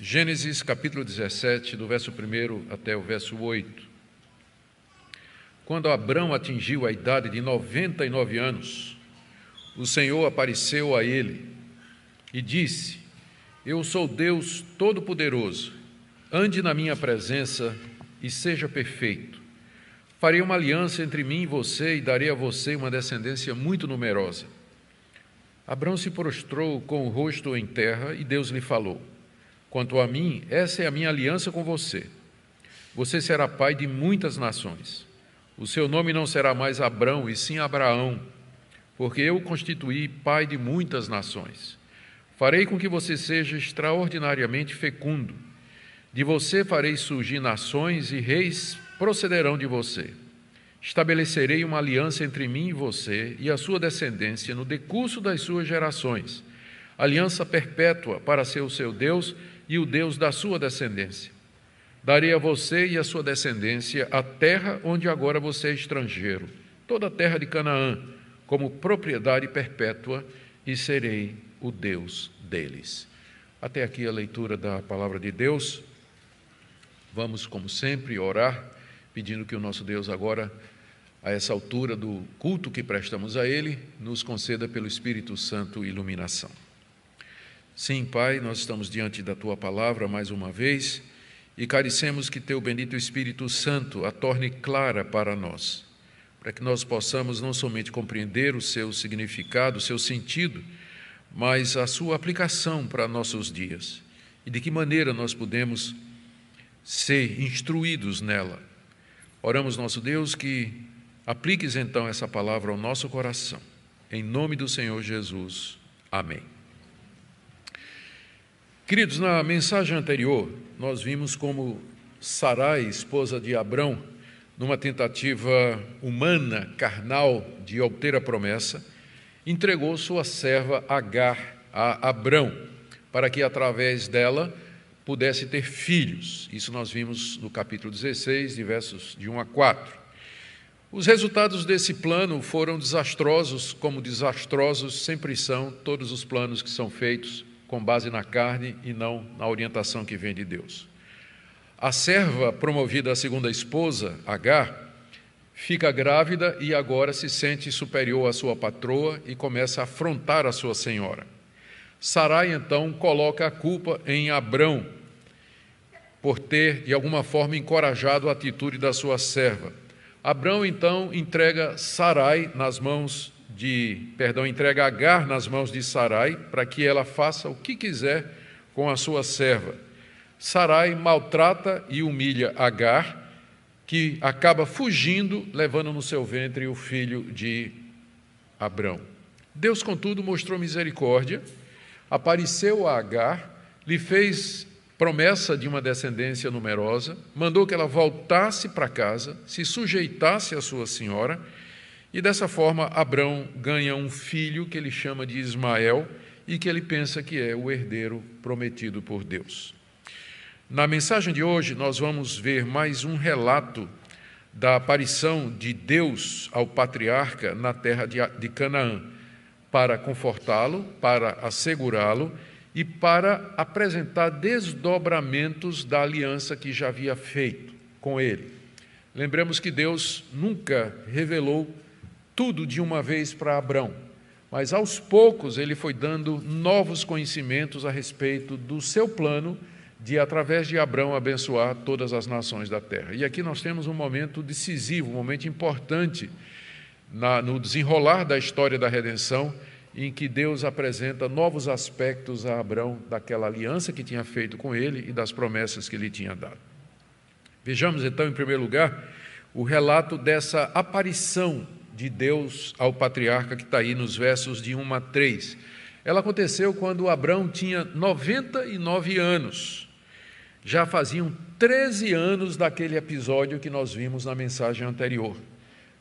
Gênesis capítulo 17, do verso 1 até o verso 8. Quando Abrão atingiu a idade de 99 anos, o Senhor apareceu a ele e disse: Eu sou Deus Todo-Poderoso, ande na minha presença e seja perfeito. Farei uma aliança entre mim e você e darei a você uma descendência muito numerosa. Abrão se prostrou com o rosto em terra e Deus lhe falou: Quanto a mim, essa é a minha aliança com você. Você será pai de muitas nações. O seu nome não será mais Abrão, e sim Abraão, porque eu o constituí pai de muitas nações. Farei com que você seja extraordinariamente fecundo. De você farei surgir nações e reis procederão de você. Estabelecerei uma aliança entre mim e você e a sua descendência no decurso das suas gerações, aliança perpétua para ser o seu Deus e o Deus da sua descendência. Darei a você e a sua descendência a terra onde agora você é estrangeiro, toda a terra de Canaã, como propriedade perpétua, e serei o Deus deles. Até aqui a leitura da palavra de Deus. Vamos, como sempre, orar, pedindo que o nosso Deus agora, a essa altura do culto que prestamos a Ele, nos conceda pelo Espírito Santo iluminação. Sim, Pai, nós estamos diante da Tua palavra mais uma vez e carecemos que Teu bendito Espírito Santo a torne clara para nós, para que nós possamos não somente compreender o seu significado, o seu sentido, mas a sua aplicação para nossos dias e de que maneira nós podemos ser instruídos nela. Oramos, nosso Deus, que apliques então essa palavra ao nosso coração. Em nome do Senhor Jesus. Amém. Queridos, na mensagem anterior, nós vimos como Sarai, esposa de Abrão, numa tentativa humana, carnal, de obter a promessa, entregou sua serva Agar a Abrão, para que através dela pudesse ter filhos. Isso nós vimos no capítulo 16, de versos de 1 a 4. Os resultados desse plano foram desastrosos, como desastrosos sempre são todos os planos que são feitos com base na carne e não na orientação que vem de Deus. A serva promovida a segunda esposa, Agar, fica grávida e agora se sente superior à sua patroa e começa a afrontar a sua senhora. Sarai, então, coloca a culpa em Abrão por ter, de alguma forma, encorajado a atitude da sua serva. Abrão, então, entrega Agar nas mãos de Sarai, para que ela faça o que quiser com a sua serva. Sarai maltrata e humilha Agar, que acaba fugindo, levando no seu ventre o filho de Abrão. Deus, contudo, mostrou misericórdia, apareceu a Agar, lhe fez promessa de uma descendência numerosa, mandou que ela voltasse para casa, se sujeitasse à sua senhora, e dessa forma Abrão ganha um filho que ele chama de Ismael e que ele pensa que é o herdeiro prometido por Deus. Na mensagem de hoje nós vamos ver mais um relato da aparição de Deus ao patriarca na terra de Canaã, para confortá-lo, para assegurá-lo e para apresentar desdobramentos da aliança que já havia feito com ele. Lembramos que Deus nunca revelou tudo de uma vez para Abrão, mas aos poucos ele foi dando novos conhecimentos a respeito do seu plano de, através de Abrão, abençoar todas as nações da terra. E aqui nós temos um momento decisivo, um momento importante no desenrolar da história da redenção, em que Deus apresenta novos aspectos a Abrão daquela aliança que tinha feito com ele e das promessas que ele tinha dado. Vejamos então, em primeiro lugar, o relato dessa aparição de Deus ao patriarca que está aí nos versos de 1 a 3. Ela aconteceu quando Abrão tinha 99 anos. Já faziam 13 anos daquele episódio que nós vimos na mensagem anterior,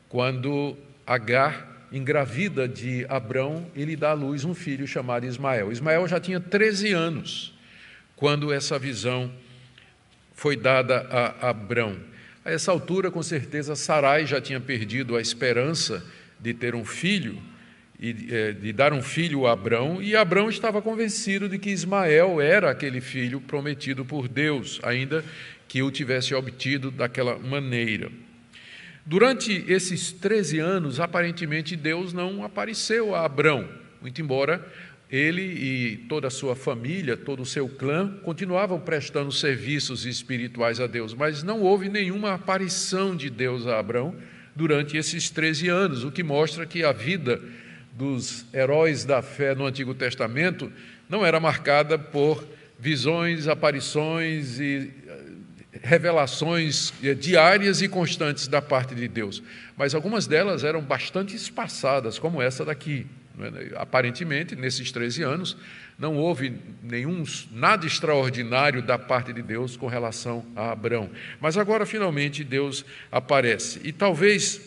quando Agar engravida de Abrão, ele dá à luz um filho chamado Ismael. Ismael já tinha 13 anos quando essa visão foi dada a Abrão. A essa altura, com certeza, Sarai já tinha perdido a esperança de ter um filho de dar um filho a Abrão, e Abrão estava convencido de que Ismael era aquele filho prometido por Deus, ainda que o tivesse obtido daquela maneira. Durante esses 13 anos, aparentemente Deus não apareceu a Abrão, muito embora ele e toda a sua família, todo o seu clã, continuavam prestando serviços espirituais a Deus, mas não houve nenhuma aparição de Deus a Abrão durante esses 13 anos, o que mostra que a vida dos heróis da fé no Antigo Testamento não era marcada por visões, aparições e revelações diárias e constantes da parte de Deus, mas algumas delas eram bastante espaçadas, como essa daqui. Aparentemente, nesses 13 anos, não houve nada extraordinário da parte de Deus com relação a Abrão, mas agora finalmente Deus aparece, e talvez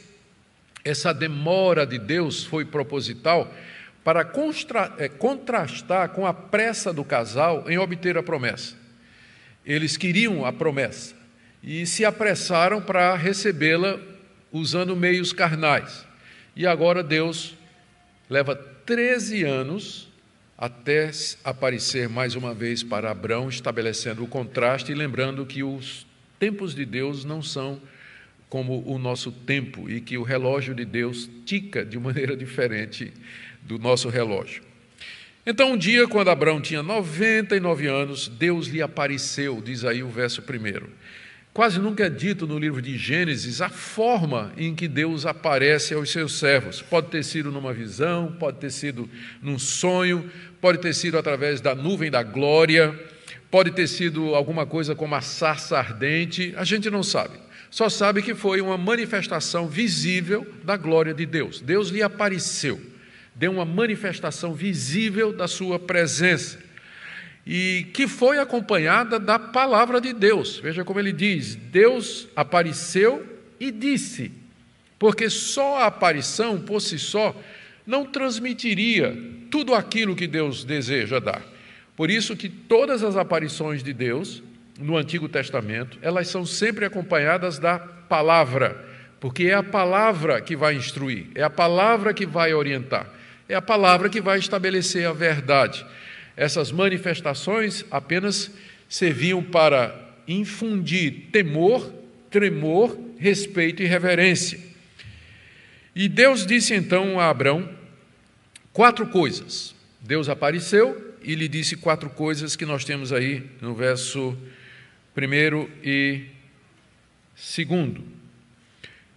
essa demora de Deus foi proposital para contrastar com a pressa do casal em obter a promessa. Eles queriam a promessa e se apressaram para recebê-la usando meios carnais. E agora Deus leva 13 anos até aparecer mais uma vez para Abrão, estabelecendo o contraste e lembrando que os tempos de Deus não são como o nosso tempo e que o relógio de Deus tica de maneira diferente do nosso relógio. Então, um dia, quando Abrão tinha 99 anos, Deus lhe apareceu, diz aí o verso 1. Quase nunca é dito no livro de Gênesis a forma em que Deus aparece aos seus servos. Pode ter sido numa visão, pode ter sido num sonho, pode ter sido através da nuvem da glória, pode ter sido alguma coisa como a sarça ardente, a gente não sabe. Só sabe que foi uma manifestação visível da glória de Deus. Deus lhe apareceu, deu uma manifestação visível da sua presença, e que foi acompanhada da palavra de Deus. Veja como ele diz: Deus apareceu e disse, porque só a aparição por si só não transmitiria tudo aquilo que Deus deseja dar. Por isso que todas as aparições de Deus no Antigo Testamento, elas são sempre acompanhadas da palavra, porque é a palavra que vai instruir, é a palavra que vai orientar, é a palavra que vai estabelecer a verdade. Essas manifestações apenas serviam para infundir temor, tremor, respeito e reverência. E Deus disse então a Abrão 4 coisas. Deus apareceu e lhe disse 4 coisas que nós temos aí no verso 1 e 2.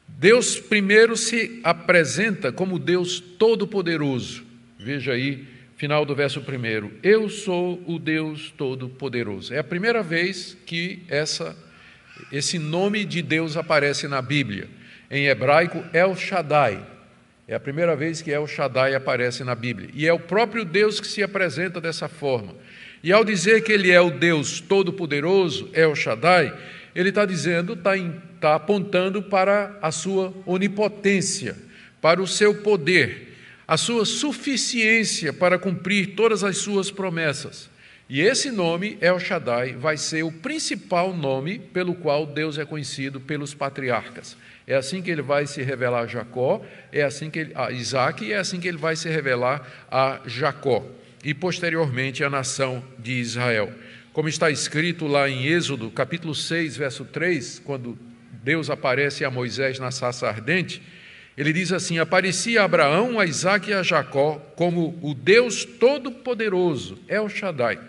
Deus primeiro se apresenta como Deus Todo-Poderoso. Veja aí, final do verso 1. Eu sou o Deus Todo-Poderoso. É a primeira vez que esse nome de Deus aparece na Bíblia. Em hebraico, El Shaddai. É a primeira vez que El Shaddai aparece na Bíblia. E é o próprio Deus que se apresenta dessa forma. E ao dizer que Ele é o Deus Todo-Poderoso, El Shaddai, Ele está dizendo, está apontando para a sua onipotência, para o seu poder, a sua suficiência para cumprir todas as suas promessas. E esse nome, El Shaddai, vai ser o principal nome pelo qual Deus é conhecido pelos patriarcas. É assim que Ele vai se revelar a Jacó, a Isaac, e é assim que Ele vai se revelar a Jacó, e posteriormente a nação de Israel. Como está escrito lá em Êxodo, capítulo 6, verso 3, quando Deus aparece a Moisés na sarça ardente, ele diz assim: aparecia a Abraão, a Isaac e a Jacó como o Deus Todo-Poderoso, El Shaddai,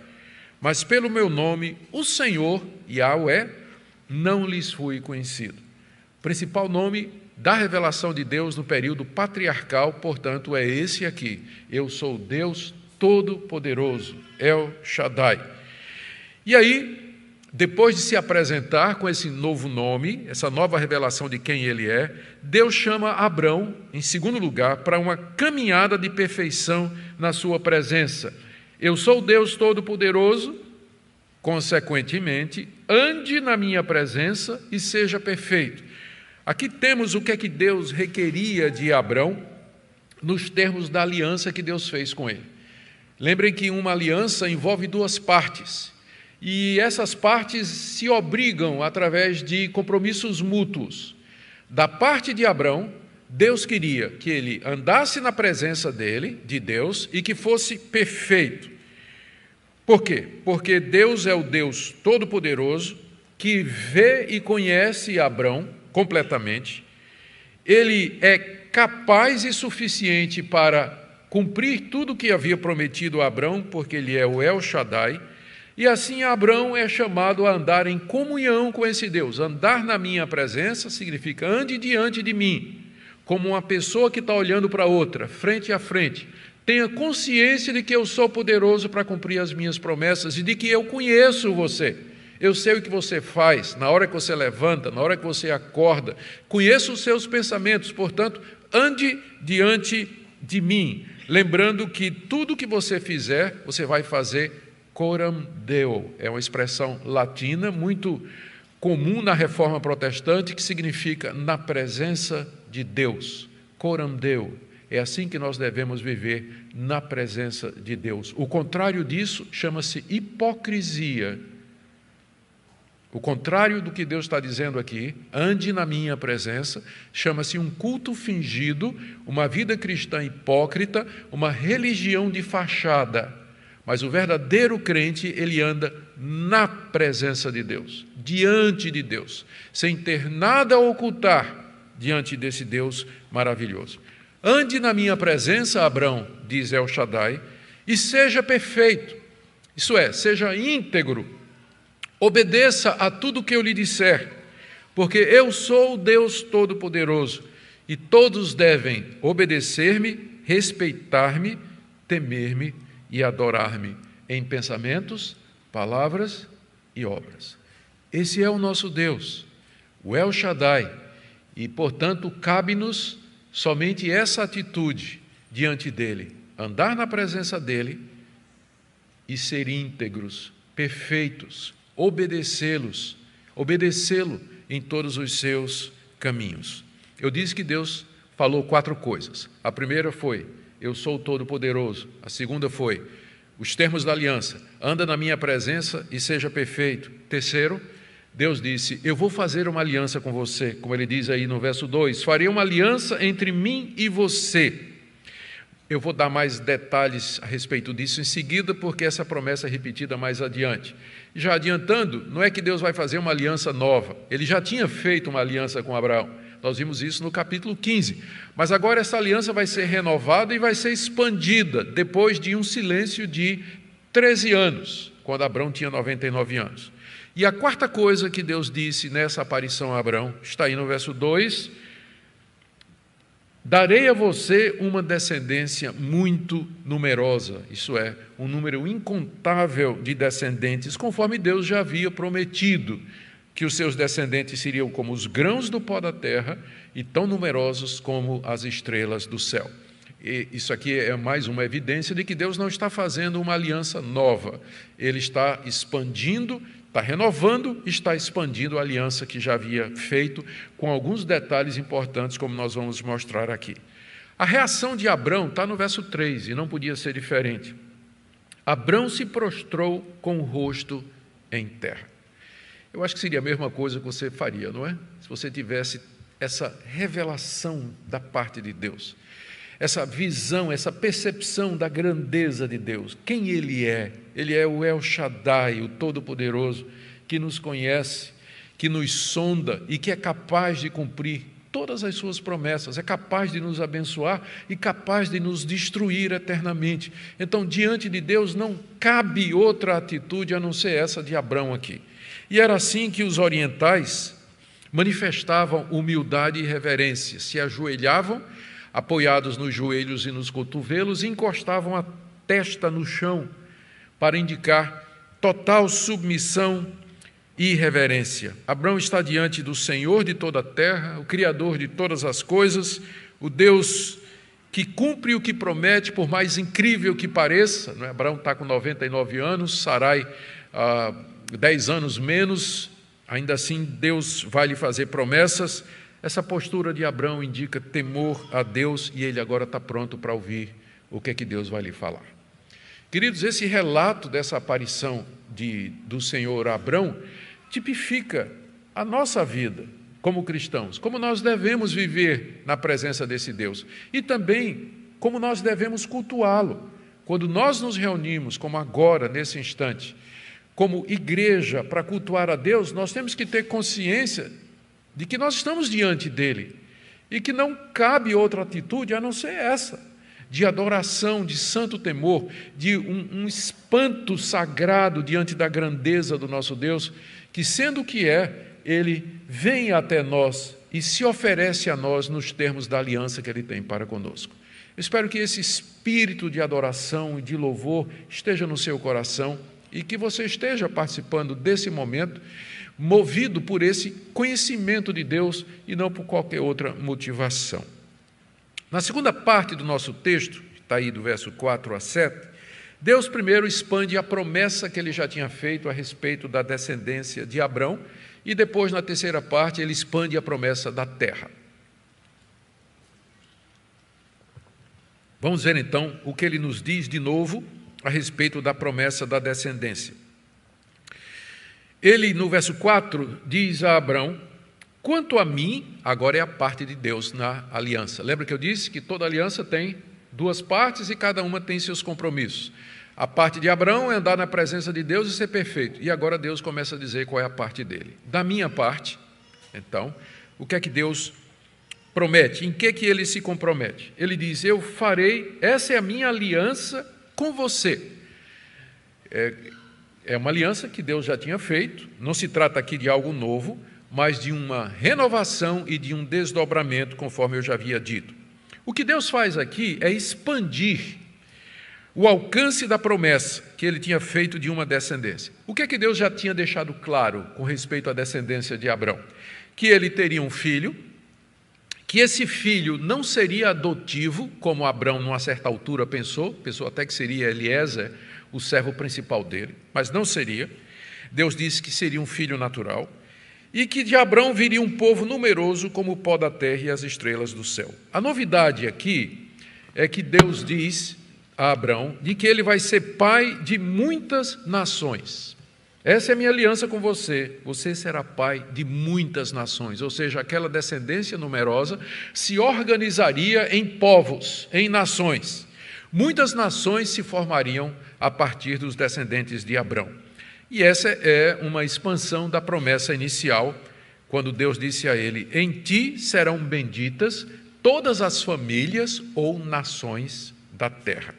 mas pelo meu nome, o Senhor, Yahweh, não lhes fui conhecido. O principal nome da revelação de Deus no período patriarcal, portanto, é esse aqui: eu sou o Deus Todo-Poderoso, El Shaddai. E aí, depois de se apresentar com esse novo nome, essa nova revelação de quem Ele é, Deus chama Abrão, em segundo lugar, para uma caminhada de perfeição na sua presença. Eu sou o Deus Todo-Poderoso, consequentemente, ande na minha presença e seja perfeito. Aqui temos o que é que Deus requeria de Abrão nos termos da aliança que Deus fez com ele. Lembrem que uma aliança envolve 2 partes, e essas partes se obrigam através de compromissos mútuos. Da parte de Abrão, Deus queria que ele andasse na presença dele, de Deus, e que fosse perfeito. Por quê? Porque Deus é o Deus Todo-Poderoso, que vê e conhece Abrão completamente. Ele é capaz e suficiente para cumprir tudo o que havia prometido a Abrão, porque ele é o El Shaddai. E assim Abrão é chamado a andar em comunhão com esse Deus. Andar na minha presença significa ande diante de mim, como uma pessoa que está olhando para outra, frente a frente. Tenha consciência de que eu sou poderoso para cumprir as minhas promessas e de que eu conheço você. Eu sei o que você faz na hora que você levanta, na hora que você acorda. Conheço os seus pensamentos, portanto, ande diante de mim. Lembrando que tudo que você fizer, você vai fazer coram Deo. É uma expressão latina muito comum na Reforma Protestante, que significa na presença de Deus. Coram Deo. É assim que nós devemos viver, na presença de Deus. O contrário disso chama-se hipocrisia. O contrário do que Deus está dizendo aqui, ande na minha presença, chama-se um culto fingido, uma vida cristã hipócrita, uma religião de fachada. Mas o verdadeiro crente, ele anda na presença de Deus, diante de Deus, sem ter nada a ocultar diante desse Deus maravilhoso. Ande na minha presença, Abrão, diz El Shaddai, e seja perfeito, isso é, seja íntegro, obedeça a tudo que eu lhe disser, porque eu sou o Deus Todo-Poderoso, e todos devem obedecer-me, respeitar-me, temer-me e adorar-me em pensamentos, palavras e obras. Esse é o nosso Deus, o El Shaddai, e, portanto, cabe-nos somente essa atitude diante dele, andar na presença dele e ser íntegros, perfeitos, obedecê-lo em todos os seus caminhos. Eu disse que Deus falou 4 coisas. A primeira foi: eu sou o Todo-Poderoso. A segunda foi: os termos da aliança, anda na minha presença e seja perfeito. Terceiro, Deus disse: eu vou fazer uma aliança com você, como ele diz aí no verso 2, farei uma aliança entre mim e você. Eu vou dar mais detalhes a respeito disso em seguida, porque essa promessa é repetida mais adiante. Já adiantando, não é que Deus vai fazer uma aliança nova, ele já tinha feito uma aliança com Abraão. Nós vimos isso no capítulo 15. Mas agora essa aliança vai ser renovada e vai ser expandida depois de um silêncio de 13 anos, quando Abrão tinha 99 anos. E a quarta coisa que Deus disse nessa aparição a Abrão, está aí no verso 2, darei a você uma descendência muito numerosa, isso é, um número incontável de descendentes, conforme Deus já havia prometido, que os seus descendentes seriam como os grãos do pó da terra e tão numerosos como as estrelas do céu. E isso aqui é mais uma evidência de que Deus não está fazendo uma aliança nova. Ele está expandindo, está renovando, está expandindo a aliança que já havia feito, com alguns detalhes importantes, como nós vamos mostrar aqui. A reação de Abrão está no verso 3, e não podia ser diferente. Abrão se prostrou com o rosto em terra. Eu acho que seria a mesma coisa que você faria, não é? Se você tivesse essa revelação da parte de Deus, essa visão, essa percepção da grandeza de Deus, quem Ele é o El Shaddai, o Todo-Poderoso, que nos conhece, que nos sonda e que é capaz de cumprir todas as suas promessas, é capaz de nos abençoar e capaz de nos destruir eternamente. Então, diante de Deus não cabe outra atitude a não ser essa de Abrão aqui. E era assim que os orientais manifestavam humildade e reverência, se ajoelhavam, apoiados nos joelhos e nos cotovelos, e encostavam a testa no chão para indicar total submissão e reverência. Abrão está diante do Senhor de toda a terra, o Criador de todas as coisas, o Deus que cumpre o que promete, por mais incrível que pareça, não é? Abrão está com 99 anos, Sarai 10 anos menos, ainda assim Deus vai lhe fazer promessas. Essa postura de Abrão indica temor a Deus e ele agora está pronto para ouvir o que é que Deus vai lhe falar. Queridos, esse relato dessa aparição do Senhor a Abrão tipifica a nossa vida, como cristãos, como nós devemos viver na presença desse Deus e também como nós devemos cultuá-lo. Quando nós nos reunimos, como agora, nesse instante, como igreja, para cultuar a Deus, nós temos que ter consciência de que nós estamos diante dele e que não cabe outra atitude a não ser essa, de adoração, de santo temor, de um espanto sagrado diante da grandeza do nosso Deus, que, sendo o que é, ele vem até nós e se oferece a nós nos termos da aliança que ele tem para conosco. Eu espero que esse espírito de adoração e de louvor esteja no seu coração e que você esteja participando desse momento, movido por esse conhecimento de Deus e não por qualquer outra motivação. Na segunda parte do nosso texto, está aí do verso 4 a 7, Deus primeiro expande a promessa que ele já tinha feito a respeito da descendência de Abrão, e depois, na terceira parte, ele expande a promessa da terra. Vamos ver, então, o que ele nos diz de novo a respeito da promessa da descendência. Ele, no verso 4, diz a Abrão: quanto a mim, agora é a parte de Deus na aliança. Lembra que eu disse que toda aliança tem duas partes e cada uma tem seus compromissos. A parte de Abrão é andar na presença de Deus e ser perfeito. E agora Deus começa a dizer qual é a parte dele. Da minha parte, então, o que é que Deus promete? Em que ele se compromete? Ele diz: eu farei, essa é a minha aliança com você. É uma aliança que Deus já tinha feito, não se trata aqui de algo novo, mas de uma renovação e de um desdobramento, conforme eu já havia dito. O que Deus faz aqui é expandir o alcance da promessa que ele tinha feito de uma descendência. O que é que Deus já tinha deixado claro com respeito à descendência de Abrão? Que ele teria um filho, que esse filho não seria adotivo, como Abrão, numa certa altura, pensou até que seria Eliezer, o servo principal dele, mas não seria. Deus disse que seria um filho natural, e que de Abrão viria um povo numeroso como o pó da terra e as estrelas do céu. A novidade aqui é que Deus diz a Abrão de que ele vai ser pai de muitas nações. Essa é a minha aliança com você. Você será pai de muitas nações, ou seja, aquela descendência numerosa se organizaria em povos, em nações. Muitas nações se formariam a partir dos descendentes de Abrão. E essa é uma expansão da promessa inicial, quando Deus disse a ele: em ti serão benditas todas as famílias ou nações da terra.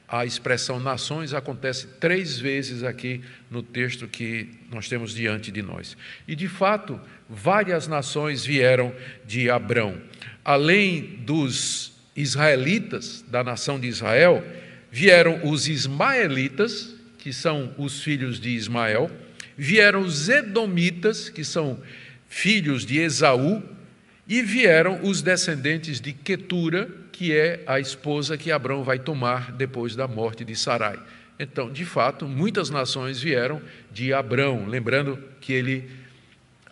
A expressão nações acontece 3 vezes aqui no texto que nós temos diante de nós. E, de fato, várias nações vieram de Abrão. Além dos israelitas, da nação de Israel, vieram os ismaelitas, que são os filhos de Ismael, vieram os edomitas, que são filhos de Esaú, e vieram os descendentes de Quetura, que é a esposa que Abrão vai tomar depois da morte de Sarai. Então, de fato, muitas nações vieram de Abrão, lembrando que ele,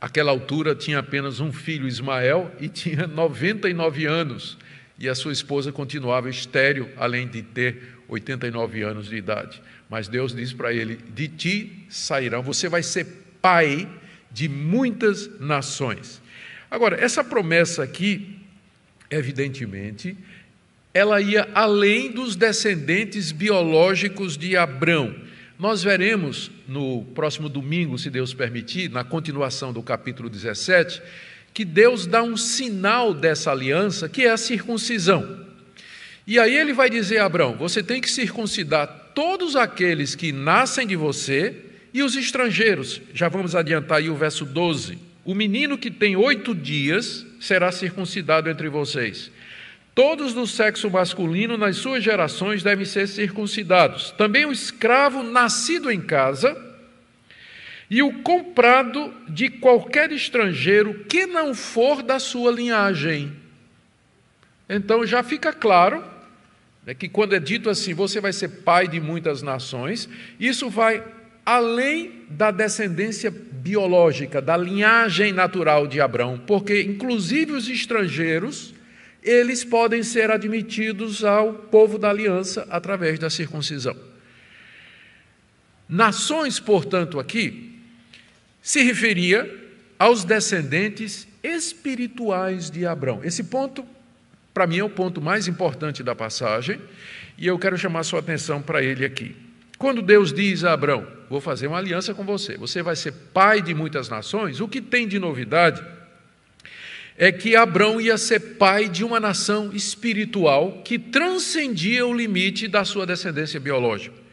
àquela altura, tinha apenas um filho, Ismael, e tinha 99 anos, e a sua esposa continuava estéril, além de ter 89 anos de idade. Mas Deus diz para ele: de ti sairão, você vai ser pai de muitas nações. Agora, essa promessa aqui, evidentemente, ela ia além dos descendentes biológicos de Abrão. Nós veremos no próximo domingo, se Deus permitir, na continuação do capítulo 17, que Deus dá um sinal dessa aliança, que é a circuncisão. E aí ele vai dizer a Abrão: você tem que circuncidar todos aqueles que nascem de você e os estrangeiros. Já vamos adiantar aí o verso 12. O menino que tem 8 dias será circuncidado entre vocês. Todos do sexo masculino nas suas gerações devem ser circuncidados. Também o escravo nascido em casa e o comprado de qualquer estrangeiro que não for da sua linhagem. Então já fica claro que quando é dito assim, você vai ser pai de muitas nações, isso vai além da descendência biológica, da linhagem natural de Abrão, porque inclusive os estrangeiros, eles podem ser admitidos ao povo da aliança através da circuncisão. Nações, portanto, aqui se referia aos descendentes espirituais de Abrão. Esse ponto, para mim, é o ponto mais importante da passagem, e eu quero chamar sua atenção para ele aqui. Quando Deus diz a Abrão, vou fazer uma aliança com você, você vai ser pai de muitas nações, o que tem de novidade é que Abrão ia ser pai de uma nação espiritual que transcendia o limite da sua descendência biológica.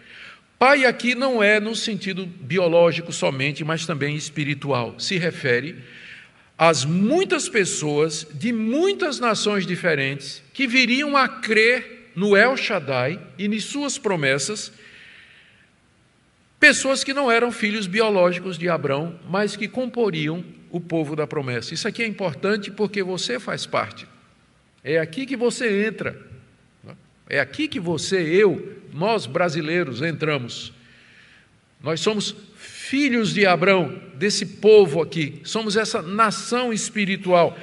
Pai aqui não é no sentido biológico somente, mas também espiritual. Se refere às muitas pessoas de muitas nações diferentes que viriam a crer no El Shaddai e em suas promessas, pessoas que não eram filhos biológicos de Abrão, mas que comporiam o povo da promessa. Isso aqui é importante porque você faz parte. É aqui que você entra. É aqui que nós brasileiros entramos. Nós somos filhos de Abrão, desse povo aqui. Somos essa nação espiritual.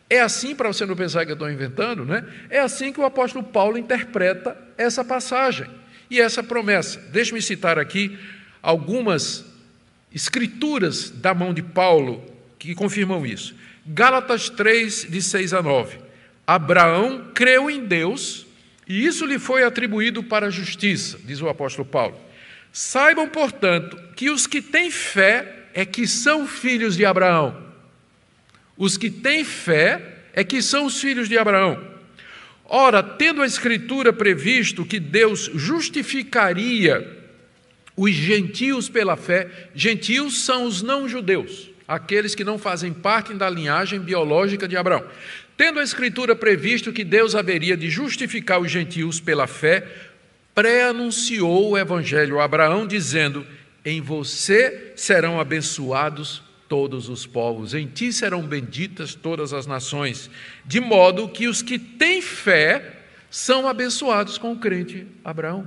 É assim, para você não pensar que eu estou inventando, né? É assim que o apóstolo Paulo interpreta essa passagem e essa promessa. Deixe-me citar aqui algumas escrituras da mão de Paulo que confirmam isso. Gálatas 3, de 6 a 9. Abraão creu em Deus e isso lhe foi atribuído para a justiça, diz o apóstolo Paulo. Saibam, portanto, que os que têm fé é que são filhos de Abraão. Os que têm fé é que são os filhos de Abraão. Ora, tendo a Escritura previsto que Deus justificaria os gentios pela fé, gentios são os não-judeus, aqueles que não fazem parte da linhagem biológica de Abraão. Tendo a Escritura previsto que Deus haveria de justificar os gentios pela fé, pré-anunciou o Evangelho a Abraão, dizendo: em você serão abençoados todos os povos, em ti serão benditas todas as nações, de modo que os que têm fé são abençoados com o crente Abraão.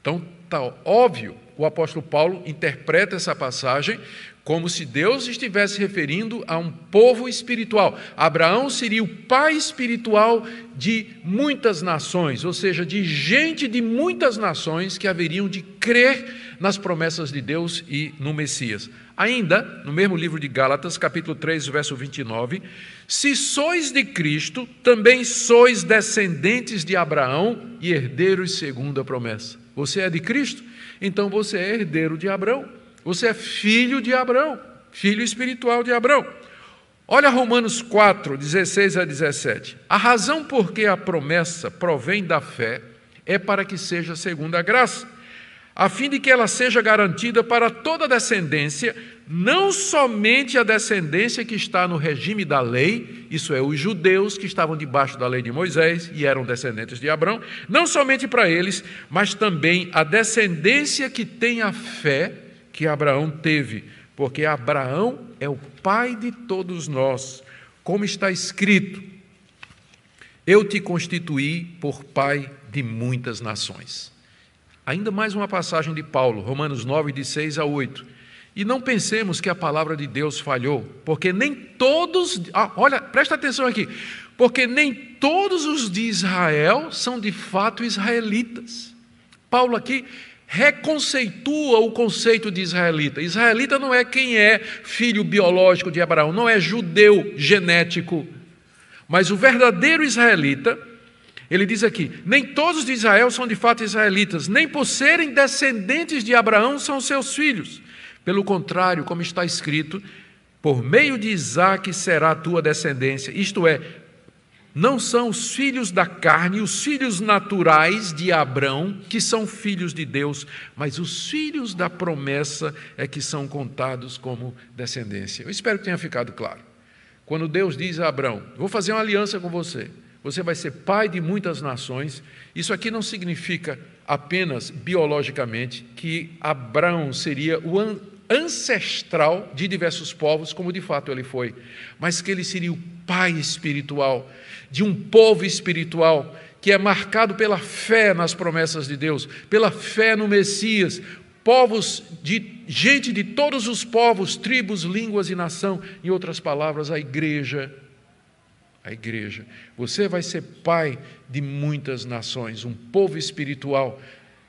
Então, está óbvio, o apóstolo Paulo interpreta essa passagem como se Deus estivesse referindo a um povo espiritual. Abraão seria o pai espiritual de muitas nações, ou seja, de gente de muitas nações que haveriam de crer nas promessas de Deus e no Messias. Ainda, no mesmo livro de Gálatas, capítulo 3, verso 29, se sois de Cristo, também sois descendentes de Abraão e herdeiros segundo a promessa. Você é de Cristo? Então você é herdeiro de Abraão. Você é filho de Abraão, filho espiritual de Abraão. Olha Romanos 4, 16 a 17. A razão por que a promessa provém da fé é para que seja segundo a graça, a fim de que ela seja garantida para toda a descendência, não somente a descendência que está no regime da lei, isso é, os judeus que estavam debaixo da lei de Moisés e eram descendentes de Abraão, não somente para eles, mas também a descendência que tem a fé que Abraão teve, porque Abraão é o pai de todos nós, como está escrito: eu te constituí por pai de muitas nações. Ainda mais uma passagem de Paulo, Romanos 9, de 6 a 8. E não pensemos que a palavra de Deus falhou, porque nem todos, olha, presta atenção aqui, porque nem todos os de Israel são de fato israelitas. Paulo aqui reconceitua o conceito de israelita. Israelita não é quem é filho biológico de Abraão, não é judeu genético, mas o verdadeiro israelita. Ele diz aqui: nem todos de Israel são de fato israelitas, nem por serem descendentes de Abraão são seus filhos. Pelo contrário, como está escrito, por meio de Isaque será a tua descendência. Isto é, não são os filhos da carne, os filhos naturais de Abraão, que são filhos de Deus, mas os filhos da promessa é que são contados como descendência. Eu espero que tenha ficado claro. Quando Deus diz a Abraão: vou fazer uma aliança com você, você vai ser pai de muitas nações, isso aqui não significa apenas biologicamente que Abraão seria o ancestral de diversos povos, como de fato ele foi, mas que ele seria o pai espiritual de um povo espiritual que é marcado pela fé nas promessas de Deus, pela fé no Messias, povos de gente de todos os povos, tribos, línguas e nação. Em outras palavras, a igreja. Você vai ser pai de muitas nações, um povo espiritual,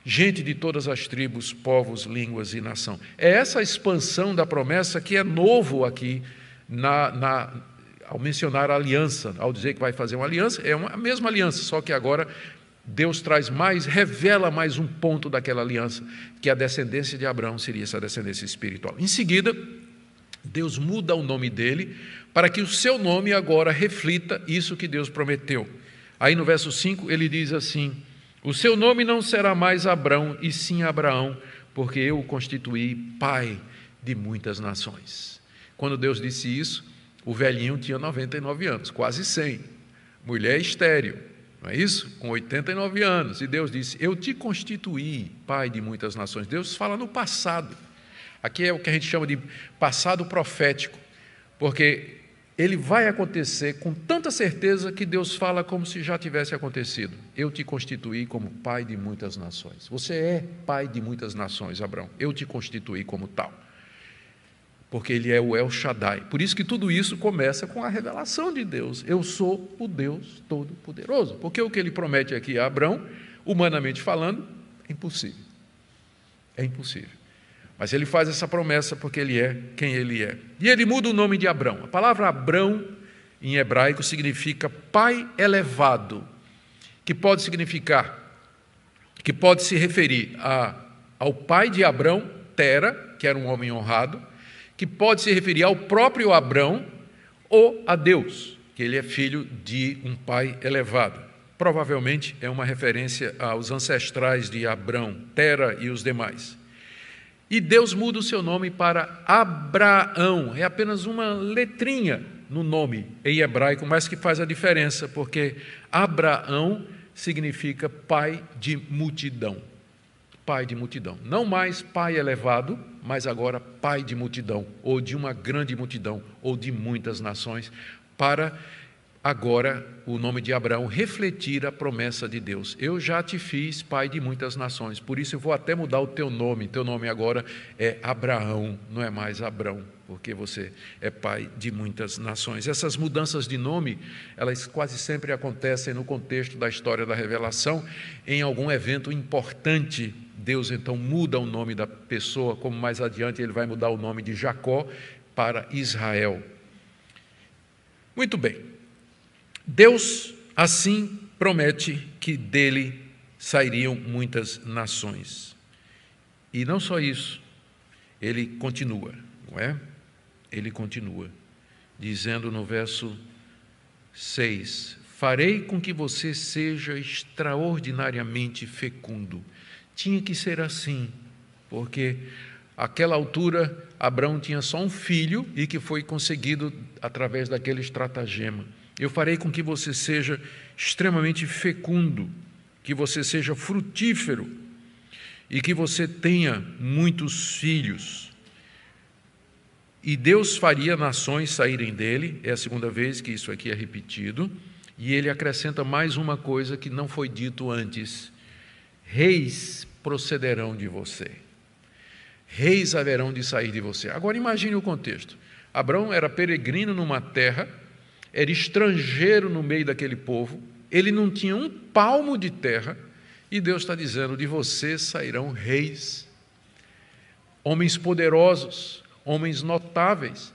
gente de todas as tribos, povos, línguas e nação. É essa expansão da promessa que é novo aqui ao mencionar a aliança, ao dizer que vai fazer uma aliança, é a mesma aliança, só que agora Deus traz mais, revela mais um ponto daquela aliança, que a descendência de Abraão seria essa descendência espiritual. Em seguida, Deus muda o nome dele, para que o seu nome agora reflita isso que Deus prometeu. Aí no verso 5 ele diz assim: o seu nome não será mais Abrão, e sim Abraão, porque eu o constituí pai de muitas nações. Quando Deus disse isso, o velhinho tinha 99 anos, quase 100, mulher estéril, não é isso? Com 89 anos, e Deus disse: eu te constituí pai de muitas nações. Deus fala no passado. Aqui é o que a gente chama de passado profético, porque ele vai acontecer com tanta certeza que Deus fala como se já tivesse acontecido. Eu te constituí como pai de muitas nações. Você é pai de muitas nações, Abraão. Eu te constituí como tal. Porque ele é o El Shaddai. Por isso que tudo isso começa com a revelação de Deus. Eu sou o Deus Todo-Poderoso. Porque o que ele promete aqui a Abraão, humanamente falando, é impossível. É impossível. Mas ele faz essa promessa porque ele é quem ele é. E ele muda o nome de Abrão. A palavra Abrão, em hebraico, significa pai elevado, que pode se referir ao pai de Abrão, Tera, que era um homem honrado, que pode se referir ao próprio Abrão ou a Deus, que ele é filho de um pai elevado. Provavelmente é uma referência aos ancestrais de Abrão, Tera e os demais. E Deus muda o seu nome para Abraão. É apenas uma letrinha no nome em hebraico, mas que faz a diferença, porque Abraão significa pai de multidão. Pai de multidão. Não mais pai elevado, mas agora pai de multidão, ou de uma grande multidão, ou de muitas nações, para agora o nome de Abraão refletir a promessa de Deus. Eu já te fiz pai de muitas nações, por isso eu vou até mudar o teu nome. Teu nome agora é Abraão, não é mais Abrão, porque você é pai de muitas nações. Essas mudanças de nome, elas quase sempre acontecem no contexto da história da revelação, em algum evento importante. Deus então muda o nome da pessoa, como mais adiante ele vai mudar o nome de Jacó para Israel. Muito bem. Deus, assim, promete que dele sairiam muitas nações. E não só isso, ele continua, não é? Ele continua, dizendo no verso 6, farei com que você seja extraordinariamente fecundo. Tinha que ser assim, porque àquela altura Abraão tinha só um filho e que foi conseguido através daquele estratagema. Eu farei com que você seja extremamente fecundo, que você seja frutífero e que você tenha muitos filhos. E Deus faria nações saírem dele, é a segunda vez que isso aqui é repetido, e ele acrescenta mais uma coisa que não foi dito antes: reis procederão de você. Reis haverão de sair de você. Agora imagine o contexto. Abraão era peregrino numa terra, era estrangeiro no meio daquele povo, ele não tinha um palmo de terra, e Deus está dizendo: de você sairão reis, homens poderosos, homens notáveis.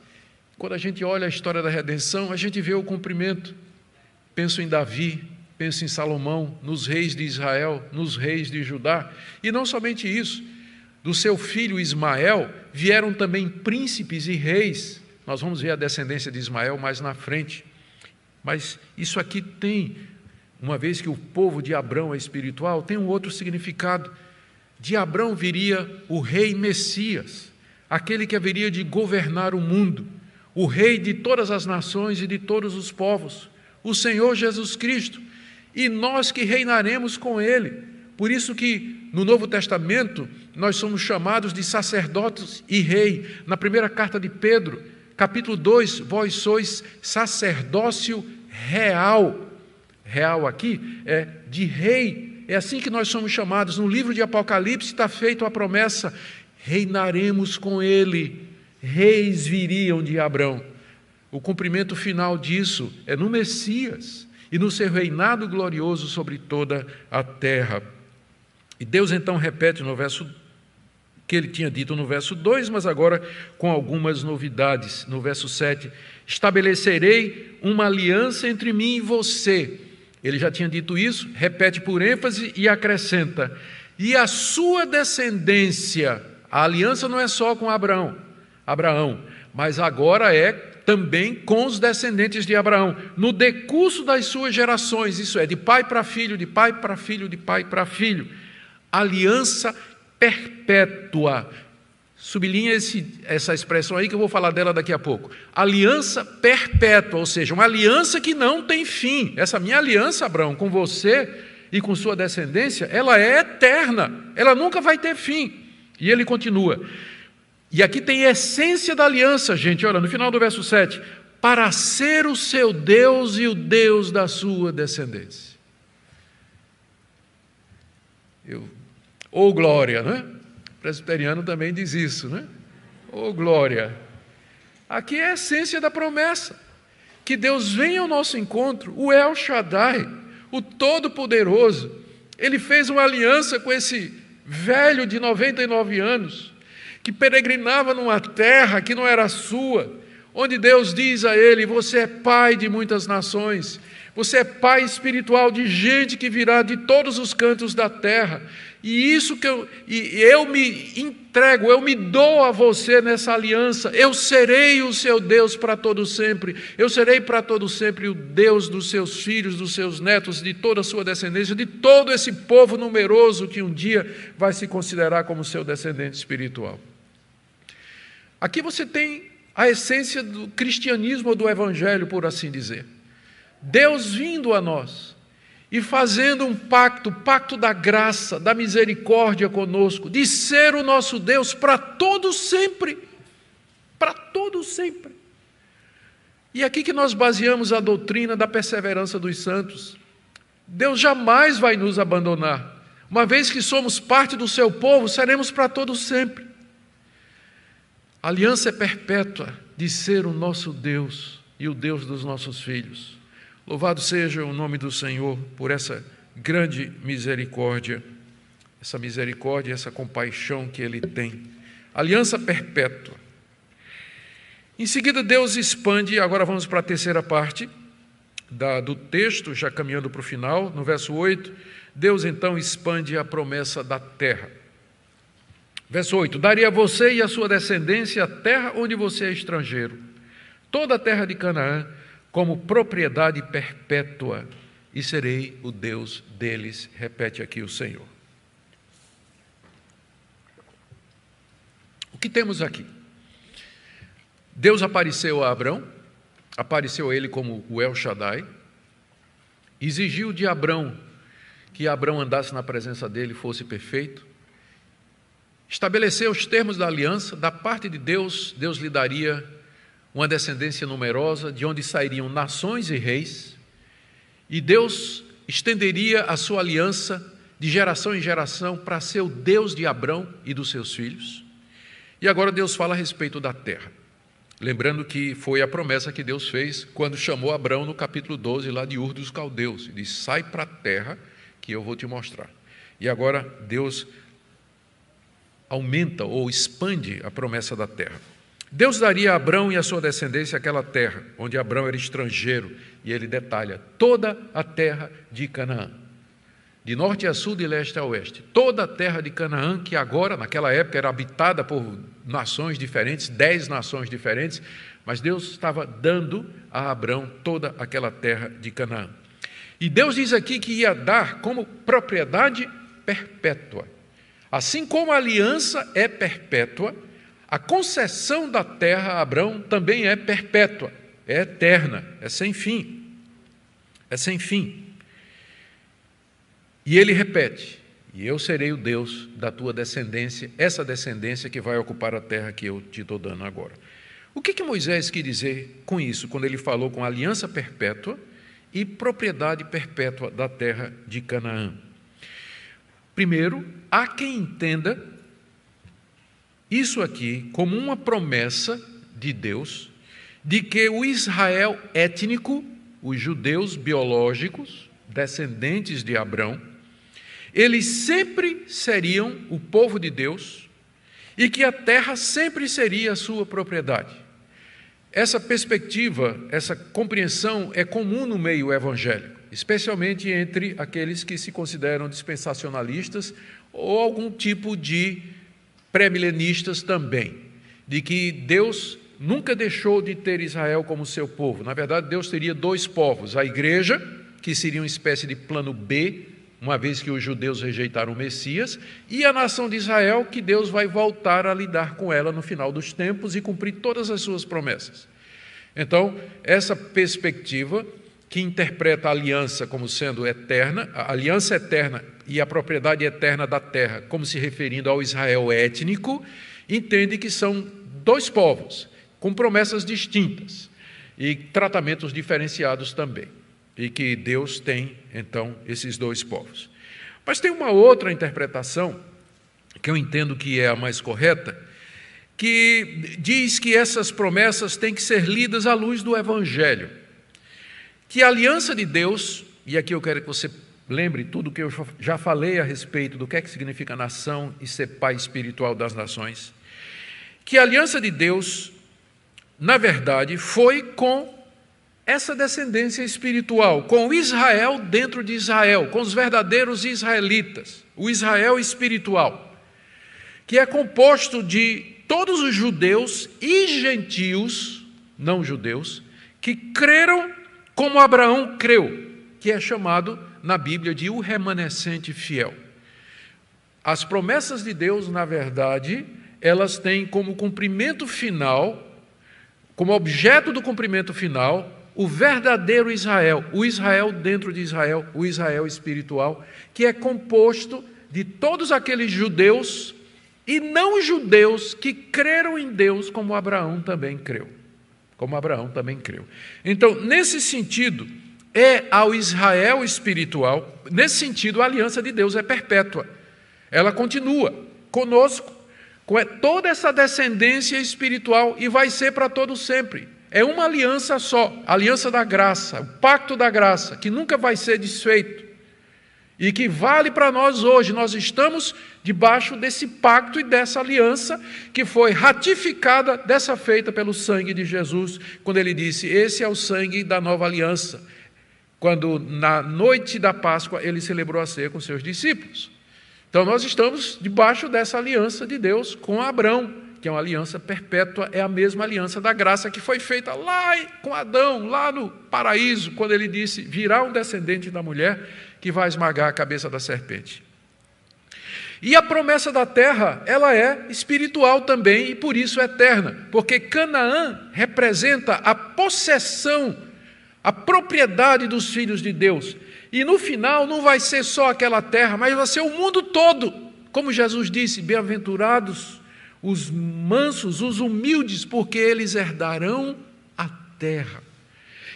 Quando a gente olha a história da redenção, a gente vê o cumprimento. Penso em Davi, penso em Salomão, nos reis de Israel, nos reis de Judá. E não somente isso, do seu filho Ismael vieram também príncipes e reis. Nós vamos ver a descendência de Ismael mais na frente. Mas isso aqui tem, uma vez que o povo de Abrão é espiritual, tem um outro significado. De Abrão viria o rei Messias, aquele que haveria de governar o mundo, o rei de todas as nações e de todos os povos, o Senhor Jesus Cristo, e nós que reinaremos com ele. Por isso que no Novo Testamento nós somos chamados de sacerdotes e rei. Na primeira carta de Pedro, capítulo 2, vós sois sacerdócio real. Real aqui é de rei. É assim que nós somos chamados. No livro de Apocalipse está feita a promessa: reinaremos com ele. Reis viriam de Abrão. O cumprimento final disso é no Messias e no seu reinado glorioso sobre toda a terra. E Deus então repete no verso que ele tinha dito no verso 2, mas agora com algumas novidades. No verso 7, estabelecerei uma aliança entre mim e você. Ele já tinha dito isso, repete por ênfase e acrescenta: e a sua descendência. A aliança não é só com Abraão, mas agora é também com os descendentes de Abraão, no decurso das suas gerações, isso é, de pai para filho, de pai para filho, de pai para filho. Aliança perpétua. Sublinha essa expressão aí que eu vou falar dela daqui a pouco. Aliança perpétua, ou seja, uma aliança que não tem fim. Essa minha aliança, Abraão, com você e com sua descendência, ela é eterna, ela nunca vai ter fim. E ele continua. E aqui tem a essência da aliança, gente, olha, no final do verso 7, para ser o seu Deus e o Deus da sua descendência. Ô glória, né? O presbiteriano também diz isso, né? Ô glória. Aqui é a essência da promessa, que Deus vem ao nosso encontro, o El Shaddai, o Todo-Poderoso. Ele fez uma aliança com esse velho de 99 anos, que peregrinava numa terra que não era sua, onde Deus diz a ele: você é pai de muitas nações, você é pai espiritual de gente que virá de todos os cantos da terra, e isso que eu me entrego, eu me dou a você nessa aliança. Eu serei o seu Deus para todo sempre, eu serei para todo sempre o Deus dos seus filhos, dos seus netos, de toda a sua descendência, de todo esse povo numeroso que um dia vai se considerar como seu descendente espiritual. Aqui você tem a essência do cristianismo ou do evangelho, por assim dizer. Deus vindo a nós e fazendo um pacto da graça, da misericórdia conosco, de ser o nosso Deus para todo sempre, para todo sempre. E aqui que nós baseamos a doutrina da perseverança dos santos. Deus jamais vai nos abandonar. Uma vez que somos parte do seu povo, seremos para todo sempre. A aliança é perpétua de ser o nosso Deus e o Deus dos nossos filhos. Louvado seja o nome do Senhor por essa grande misericórdia, essa compaixão que Ele tem. Aliança perpétua. Em seguida, Deus expande, agora vamos para a terceira parte do texto, já caminhando para o final, no verso 8, Deus então expande a promessa da terra. Verso 8, daria a você e a sua descendência a terra onde você é estrangeiro, toda a terra de Canaã, como propriedade perpétua, e serei o Deus deles, repete aqui o Senhor. O que temos aqui? Deus apareceu a Abrão, apareceu a ele como o El Shaddai, exigiu de Abrão que Abrão andasse na presença dele, fosse perfeito, estabeleceu os termos da aliança. Da parte de Deus, Deus lhe daria uma descendência numerosa, de onde sairiam nações e reis, e Deus estenderia a sua aliança de geração em geração para ser o Deus de Abrão e dos seus filhos. E agora Deus fala a respeito da terra, lembrando que foi a promessa que Deus fez quando chamou Abrão no capítulo 12, lá de Ur dos Caldeus, e disse: sai para a terra que eu vou te mostrar. E agora Deus aumenta ou expande a promessa da terra. Deus daria a Abrão e a sua descendência aquela terra, onde Abrão era estrangeiro, e ele detalha toda a terra de Canaã, de norte a sul, de leste a oeste, toda a terra de Canaã, que agora, naquela época, era habitada por nações diferentes, 10 nações diferentes, mas Deus estava dando a Abrão toda aquela terra de Canaã. E Deus diz aqui que ia dar como propriedade perpétua. Assim como a aliança é perpétua, a concessão da terra a Abrão também é perpétua, é eterna, é sem fim. É sem fim. E ele repete: e eu serei o Deus da tua descendência, essa descendência que vai ocupar a terra que eu te estou dando agora. O que Moisés quis dizer com isso, quando ele falou com aliança perpétua e propriedade perpétua da terra de Canaã? Primeiro, há quem entenda isso aqui como uma promessa de Deus de que o Israel étnico, os judeus biológicos, descendentes de Abrão, eles sempre seriam o povo de Deus e que a terra sempre seria a sua propriedade. Essa perspectiva, essa compreensão é comum no meio evangélico, especialmente entre aqueles que se consideram dispensacionalistas ou algum tipo de pré-milenistas também, de que Deus nunca deixou de ter Israel como seu povo. Na verdade, Deus teria dois povos: a igreja, que seria uma espécie de plano B, uma vez que os judeus rejeitaram o Messias, e a nação de Israel, que Deus vai voltar a lidar com ela no final dos tempos e cumprir todas as suas promessas. Então, essa perspectiva, que interpreta a aliança como sendo eterna, a aliança eterna e a propriedade eterna da terra como se referindo ao Israel étnico, entende que são dois povos, com promessas distintas e tratamentos diferenciados também, e que Deus tem, então, esses dois povos. Mas tem uma outra interpretação, que eu entendo que é a mais correta, que diz que essas promessas têm que ser lidas à luz do Evangelho, que a aliança de Deus, e aqui eu quero que você lembre tudo o que eu já falei a respeito do que é que significa nação e ser pai espiritual das nações, que a aliança de Deus, na verdade, foi com essa descendência espiritual, com Israel dentro de Israel, com os verdadeiros israelitas, o Israel espiritual, que é composto de todos os judeus e gentios, não judeus, que creram como Abraão creu, que é chamado na Bíblia de o remanescente fiel. As promessas de Deus, na verdade, elas têm como cumprimento final, como objeto do cumprimento final, o verdadeiro Israel, o Israel dentro de Israel, o Israel espiritual, que é composto de todos aqueles judeus e não judeus que creram em Deus como Abraão também creu. Então, nesse sentido, é ao Israel espiritual, nesse sentido, a aliança de Deus é perpétua. Ela continua conosco, com toda essa descendência espiritual, e vai ser para todo sempre. É uma aliança só, a aliança da graça, o pacto da graça, que nunca vai ser desfeito e que vale para nós hoje. Nós estamos debaixo desse pacto e dessa aliança que foi ratificada dessa feita pelo sangue de Jesus, quando ele disse: esse é o sangue da nova aliança, quando na noite da Páscoa ele celebrou a ceia com seus discípulos. Então nós estamos debaixo dessa aliança de Deus com Abraão, que é uma aliança perpétua, é a mesma aliança da graça que foi feita lá com Adão, lá no paraíso, quando ele disse: virá um descendente da mulher que vai esmagar a cabeça da serpente. E a promessa da terra, ela é espiritual também, e por isso eterna, porque Canaã representa a possessão, a propriedade dos filhos de Deus. E no final não vai ser só aquela terra, mas vai ser o mundo todo. Como Jesus disse: bem-aventurados os mansos, os humildes, porque eles herdarão a terra.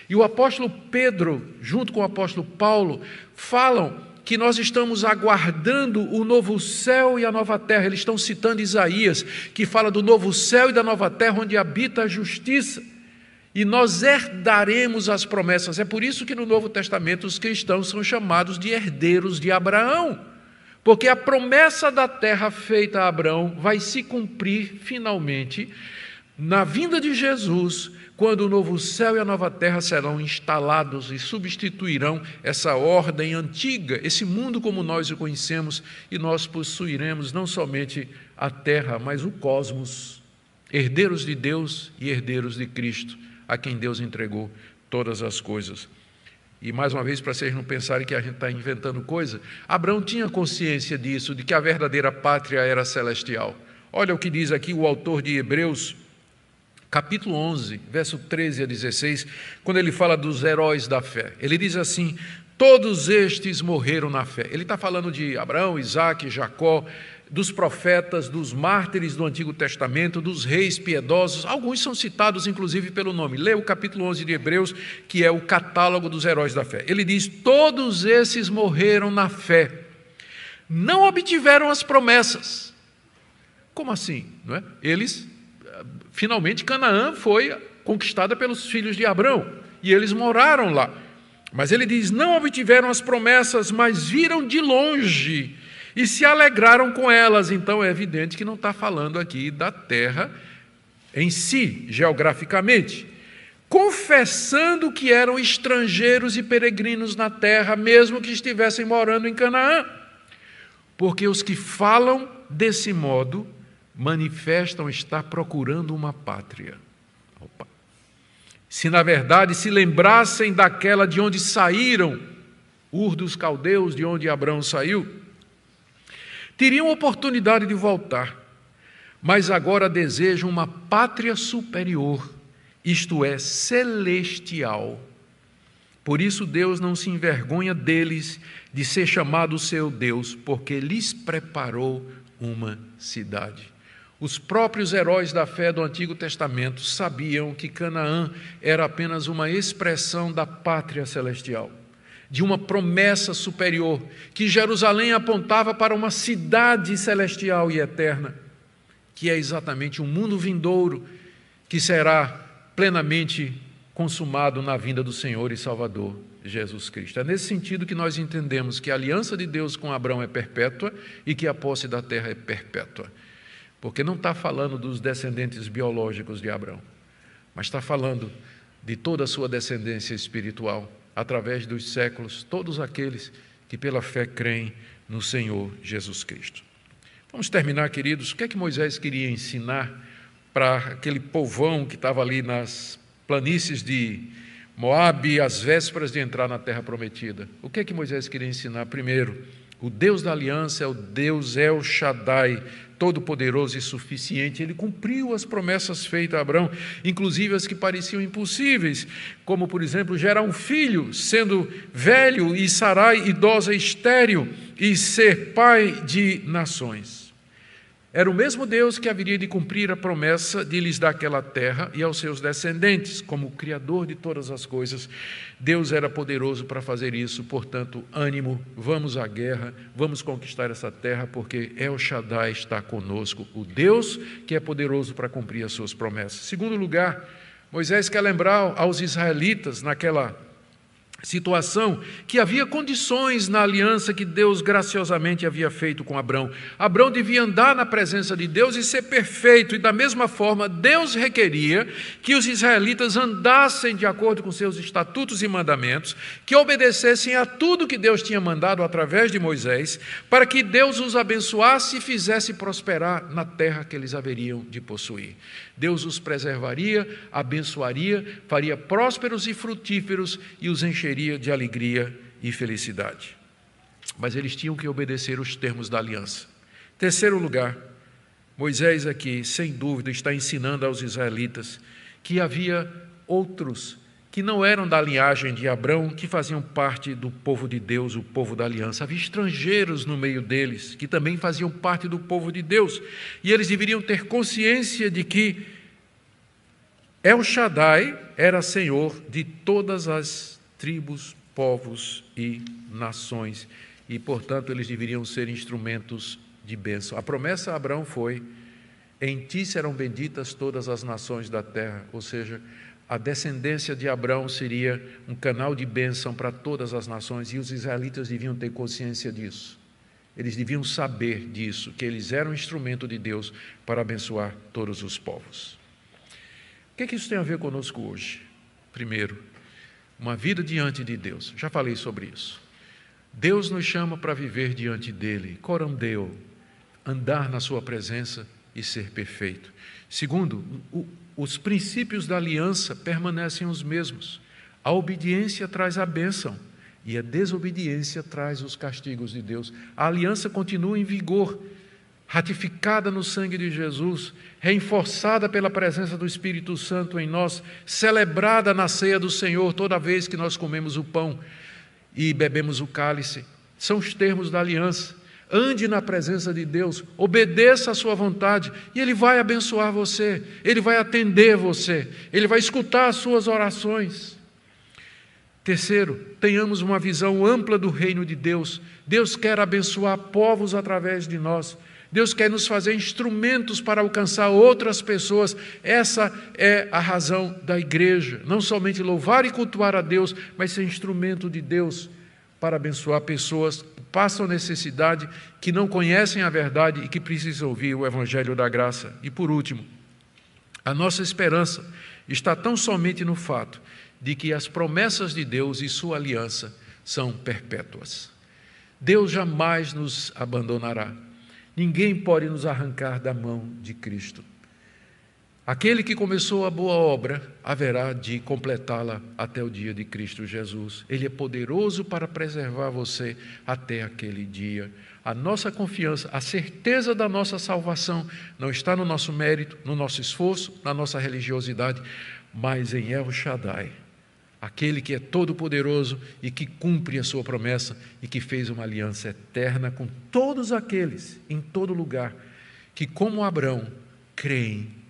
E o apóstolo Pedro, junto com o apóstolo Paulo, falam que nós estamos aguardando o novo céu e a nova terra. Eles estão citando Isaías, que fala do novo céu e da nova terra, onde habita a justiça. E nós herdaremos as promessas. É por isso que no Novo Testamento os cristãos são chamados de herdeiros de Abraão, porque a promessa da terra feita a Abraão vai se cumprir finalmente na vinda de Jesus, quando o novo céu e a nova terra serão instalados e substituirão essa ordem antiga, esse mundo como nós o conhecemos, e nós possuiremos não somente a terra, mas o cosmos, herdeiros de Deus e herdeiros de Cristo, a quem Deus entregou todas as coisas. E mais uma vez, para vocês não pensarem que a gente está inventando coisa, Abraão tinha consciência disso, de que a verdadeira pátria era celestial. Olha o que diz aqui o autor de Hebreus, capítulo 11, verso 13 a 16, quando ele fala dos heróis da fé. Ele diz assim: todos estes morreram na fé. Ele está falando de Abraão, Isaque, Jacó, dos profetas, dos mártires do Antigo Testamento, dos reis piedosos. Alguns são citados, inclusive, pelo nome. Lê o capítulo 11 de Hebreus, que é o catálogo dos heróis da fé. Ele diz: todos esses morreram na fé, não obtiveram as promessas. Como assim? Não é? Finalmente, Canaã foi conquistada pelos filhos de Abraão, e eles moraram lá. Mas ele diz: não obtiveram as promessas, mas viram de longe e se alegraram com elas. Então é evidente que não está falando aqui da terra em si, geograficamente. Confessando que eram estrangeiros e peregrinos na terra, mesmo que estivessem morando em Canaã. Porque os que falam desse modo manifestam estar procurando uma pátria. Opa. Se na verdade se lembrassem daquela de onde saíram, Ur dos Caldeus, de onde Abrão saiu, teriam oportunidade de voltar, mas agora desejam uma pátria superior, isto é, celestial. Por isso Deus não se envergonha deles de ser chamado seu Deus, porque lhes preparou uma cidade. Os próprios heróis da fé do Antigo Testamento sabiam que Canaã era apenas uma expressão da pátria celestial, de uma promessa superior, que Jerusalém apontava para uma cidade celestial e eterna, que é exatamente um mundo vindouro que será plenamente consumado na vinda do Senhor e Salvador Jesus Cristo. É nesse sentido que nós entendemos que a aliança de Deus com Abrão é perpétua e que a posse da terra é perpétua. Porque não está falando dos descendentes biológicos de Abrão, mas está falando de toda a sua descendência espiritual, através dos séculos, todos aqueles que pela fé creem no Senhor Jesus Cristo. Vamos terminar, queridos. O que é que Moisés queria ensinar para aquele povão que estava ali nas planícies de Moabe, às vésperas de entrar na terra prometida? O que é que Moisés queria ensinar? Primeiro, o Deus da aliança é o Deus El Shaddai, todo-poderoso e suficiente. Ele cumpriu as promessas feitas a Abrão, inclusive as que pareciam impossíveis, como, por exemplo, gerar um filho, sendo velho, e Sarai, idosa e estéril, e ser pai de nações. Era o mesmo Deus que haveria de cumprir a promessa de lhes dar aquela terra e aos seus descendentes, como o Criador de todas as coisas. Deus era poderoso para fazer isso, portanto, ânimo, vamos à guerra, vamos conquistar essa terra, porque El Shaddai está conosco, o Deus que é poderoso para cumprir as suas promessas. Segundo lugar, Moisés quer lembrar aos israelitas, naquela situação, que havia condições na aliança que Deus graciosamente havia feito com Abrão. Abrão devia andar na presença de Deus e ser perfeito, e da mesma forma Deus requeria que os israelitas andassem de acordo com seus estatutos e mandamentos, que obedecessem a tudo que Deus tinha mandado através de Moisés, para que Deus os abençoasse e fizesse prosperar na terra que eles haveriam de possuir. Deus os preservaria, abençoaria, faria prósperos e frutíferos e os encheria de alegria e felicidade. Mas eles tinham que obedecer os termos da aliança. Terceiro lugar, Moisés aqui, sem dúvida, está ensinando aos israelitas que havia outros que não eram da linhagem de Abrão, que faziam parte do povo de Deus, o povo da aliança. Havia estrangeiros no meio deles, que também faziam parte do povo de Deus, e eles deveriam ter consciência de que El Shaddai era Senhor de todas as tribos, povos e nações, e, portanto, eles deveriam ser instrumentos de bênção. A promessa a Abrão foi: em ti serão benditas todas as nações da terra, ou seja, a descendência de Abrão seria um canal de bênção para todas as nações, e os israelitas deviam ter consciência disso. Eles deviam saber disso, que eles eram instrumento de Deus para abençoar todos os povos. O que é que isso tem a ver conosco hoje? Primeiro, uma vida diante de Deus. Já falei sobre isso. Deus nos chama para viver diante dele, coram Deo, andar na sua presença e ser perfeito. Segundo, os princípios da aliança permanecem os mesmos. A obediência traz a bênção e a desobediência traz os castigos de Deus. A aliança continua em vigor, ratificada no sangue de Jesus, reforçada pela presença do Espírito Santo em nós, celebrada na ceia do Senhor toda vez que nós comemos o pão e bebemos o cálice. São os termos da aliança. Ande na presença de Deus, obedeça a sua vontade, e Ele vai abençoar você, Ele vai atender você, Ele vai escutar as suas orações. Terceiro, tenhamos uma visão ampla do reino de Deus. Deus quer abençoar povos através de nós. Deus quer nos fazer instrumentos para alcançar outras pessoas. Essa é a razão da igreja. Não somente louvar e cultuar a Deus, mas ser instrumento de Deus para abençoar pessoas passam necessidade, que não conhecem a verdade e que precisam ouvir o Evangelho da graça. E por último, a nossa esperança está tão somente no fato de que as promessas de Deus e sua aliança são perpétuas. Deus jamais nos abandonará. Ninguém pode nos arrancar da mão de Cristo. Aquele que começou a boa obra haverá de completá-la até o dia de Cristo Jesus. Ele é poderoso para preservar você até aquele dia. A nossa confiança, a certeza da nossa salvação não está no nosso mérito, no nosso esforço, na nossa religiosidade, mas em El Shaddai, aquele que é todo-poderoso e que cumpre a sua promessa e que fez uma aliança eterna com todos aqueles, em todo lugar, que como Abrão, creem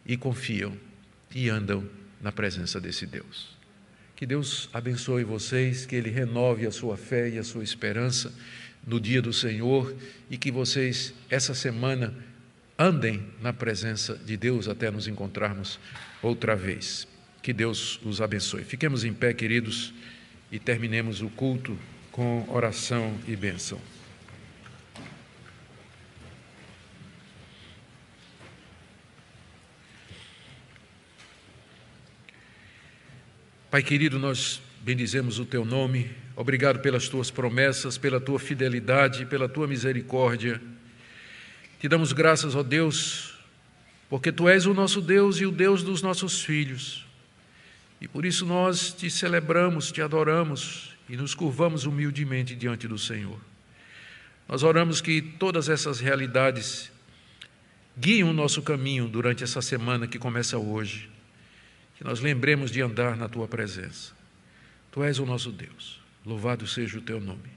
e confiam e andam na presença desse Deus. Que Deus abençoe vocês, que Ele renove a sua fé e a sua esperança no dia do Senhor e que vocês, essa semana, andem na presença de Deus até nos encontrarmos outra vez. Que Deus os abençoe. Fiquemos em pé, queridos, e terminemos o culto com oração e bênção. Pai querido, nós bendizemos o Teu nome, obrigado pelas Tuas promessas, pela Tua fidelidade, pela Tua misericórdia. Te damos graças, ó Deus, porque Tu és o nosso Deus e o Deus dos nossos filhos. E por isso nós Te celebramos, Te adoramos e nos curvamos humildemente diante do Senhor. Nós oramos que todas essas realidades guiem o nosso caminho durante essa semana que começa hoje. Que nós lembremos de andar na Tua presença. Tu és o nosso Deus. Louvado seja o Teu nome.